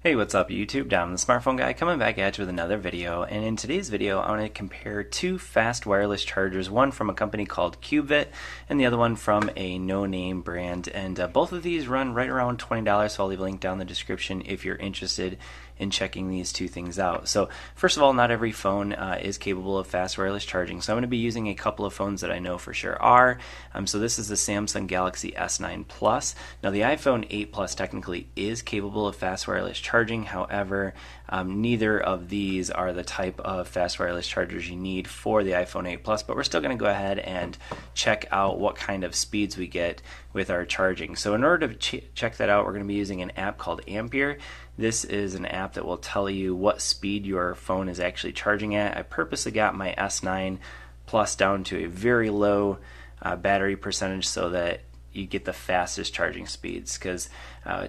Hey, what's up YouTube? Dom, the smartphone guy, coming back at you with another video. And in today's video, I want to compare two fast wireless chargers, one from a company called Cubevit and the other one from a no-name brand. And both of these run right around $20, so I'll leave a link down in the description if you're interested in checking these two things out. So first of all, not every phone is capable of fast wireless charging, so I'm going to be using a couple of phones that I know for sure are. So this is the Samsung Galaxy S9 Plus. Now the iPhone 8 Plus technically is capable of fast wireless charging, however neither of these are the type of fast wireless chargers you need for the iPhone 8 Plus, but we're still going to go ahead and check out what kind of speeds we get with our charging. So in order to check that out, we're going to be using an app called Ampere. This is an app that will tell you what speed your phone is actually charging at. I purposely got my S9 Plus down to a very low battery percentage so that you get the fastest charging speeds, because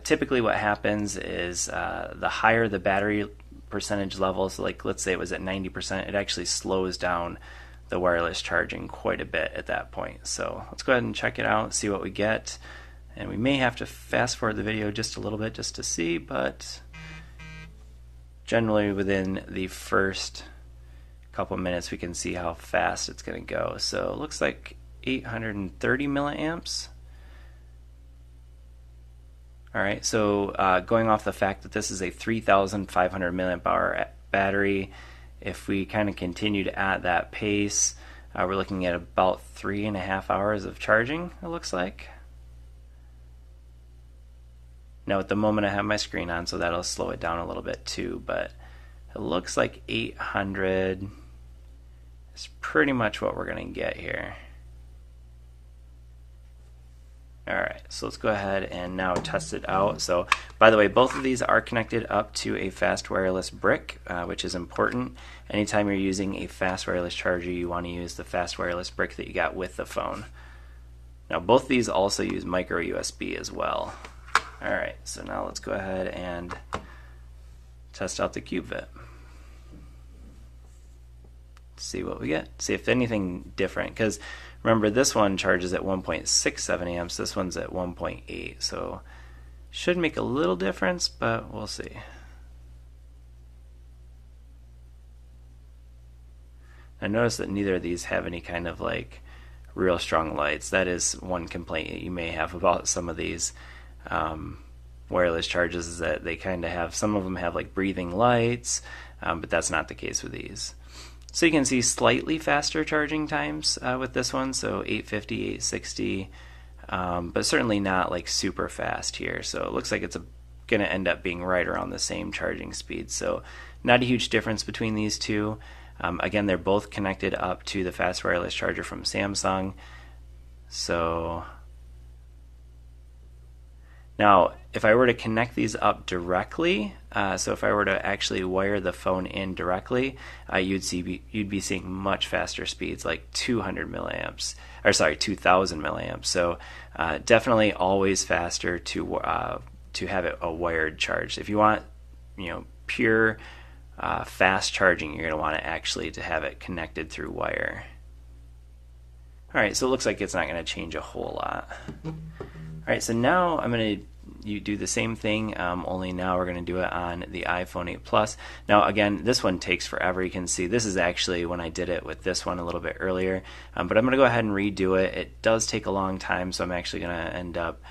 typically what happens is the higher the battery percentage levels, like let's say it was at 90%, it actually slows down the wireless charging quite a bit at that point. So let's go ahead and check it out, see what we get. And we may have to fast forward the video just a little bit just to see, but generally within the first couple minutes we can see how fast it's going to go. So it looks like 830 milliamps. Alright, so going off the fact that this is a 3,500 milliamp hour battery, if we kind of continued at that pace, we're looking at about 3.5 hours of charging, it looks like. Now at the moment I have my screen on, so that'll slow it down a little bit too, but it looks like 800 is pretty much what we're going to get here. Alright, so let's go ahead and now test it out. So, by the way, both of these are connected up to a fast wireless brick, which is important. Anytime you're using a fast wireless charger, you want to use the fast wireless brick that you got with the phone. Now, both of these also use micro USB as well. Alright, so now let's go ahead and test out the Cubevit. See what we get. See if anything different, because remember this one charges at 1.67 amps, this one's at 1.8, so should make a little difference, but we'll see. I notice that neither of these have any kind of like real strong lights. That is one complaint that you may have about some of these wireless chargers, is that they kind of have, some of them have like breathing lights, but that's not the case with these. So you can see slightly faster charging times with this one, so 850, 860, but certainly not like super fast here. So it looks like it's going to end up being right around the same charging speed. So not a huge difference between these two. Again, they're both connected up to the fast wireless charger from Samsung. So now, if I were to connect these up directly, so if I were to actually wire the phone in directly, you'd be seeing much faster speeds, like 200 milliamps, or sorry, 2,000 milliamps. So definitely always faster to have it a wired charge. If you want, pure fast charging, you're going to want to actually to have it connected through wire. All right, so it looks like it's not going to change a whole lot. Alright, so now I'm going to do the same thing, only now we're going to do it on the iPhone 8 Plus. Now again, this one takes forever. You can see this is actually when I did it with this one a little bit earlier, but I'm going to go ahead and redo it. It does take a long time, so I'm actually going to end up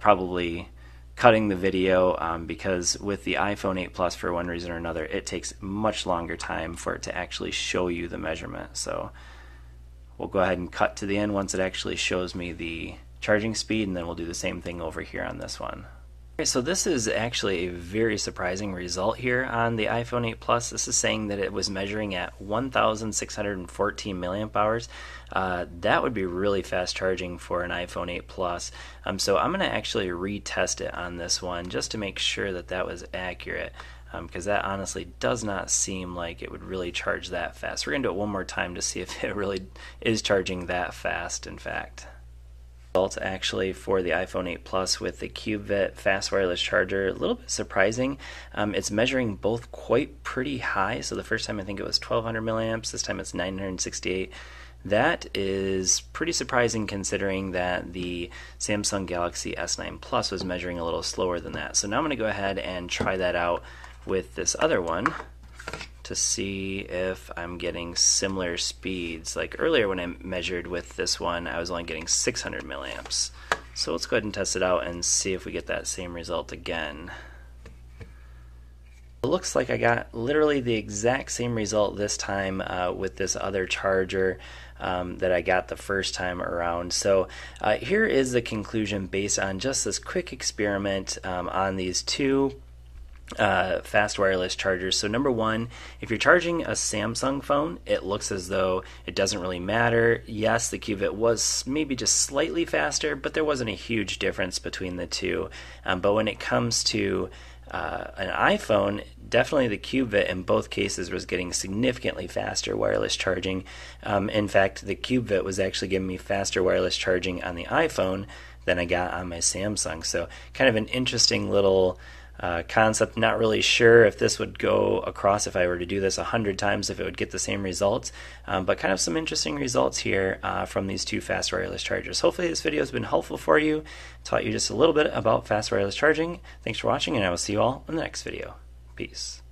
probably cutting the video because with the iPhone 8 Plus, for one reason or another, it takes much longer time for it to actually show you the measurement. So we'll go ahead and cut to the end once it actually shows me the charging speed, and then we'll do the same thing over here on this one. Okay, so this is actually a very surprising result here on the iPhone 8 Plus. This is saying that it was measuring at 1,614 milliamp hours. That would be really fast charging for an iPhone 8 Plus. So I'm going to actually retest it on this one just to make sure that that was accurate, because that honestly does not seem like it would really charge that fast. We're going to do it one more time to see if it really is charging that fast, in fact. Results actually for the iPhone 8 Plus with the Cubevit fast wireless charger, a little bit surprising. It's measuring both quite pretty high. So the first time I think it was 1200 milliamps, this time it's 968. That is pretty surprising considering that the Samsung Galaxy S9 Plus was measuring a little slower than that. So now I'm going to go ahead and try that out with this other one to see if I'm getting similar speeds. Like earlier when I measured with this one, I was only getting 600 milliamps. So let's go ahead and test it out and see if we get that same result again. It looks like I got literally the exact same result this time with this other charger that I got the first time around. So here is the conclusion based on just this quick experiment on these two fast wireless chargers. So number one, if you're charging a Samsung phone, it looks as though it doesn't really matter. Yes, the Qubit was maybe just slightly faster, but there wasn't a huge difference between the two. But when it comes to an iPhone, definitely the Qubit in both cases was getting significantly faster wireless charging. In fact, the Qubit was actually giving me faster wireless charging on the iPhone than I got on my Samsung. So kind of an interesting little concept. Not really sure if this would go across if I were to do this 100 times, if it would get the same results, but kind of some interesting results here from these two fast wireless chargers. Hopefully this video has been helpful for you, taught you just a little bit about fast wireless charging. Thanks for watching, and I will see you all in the next video. Peace.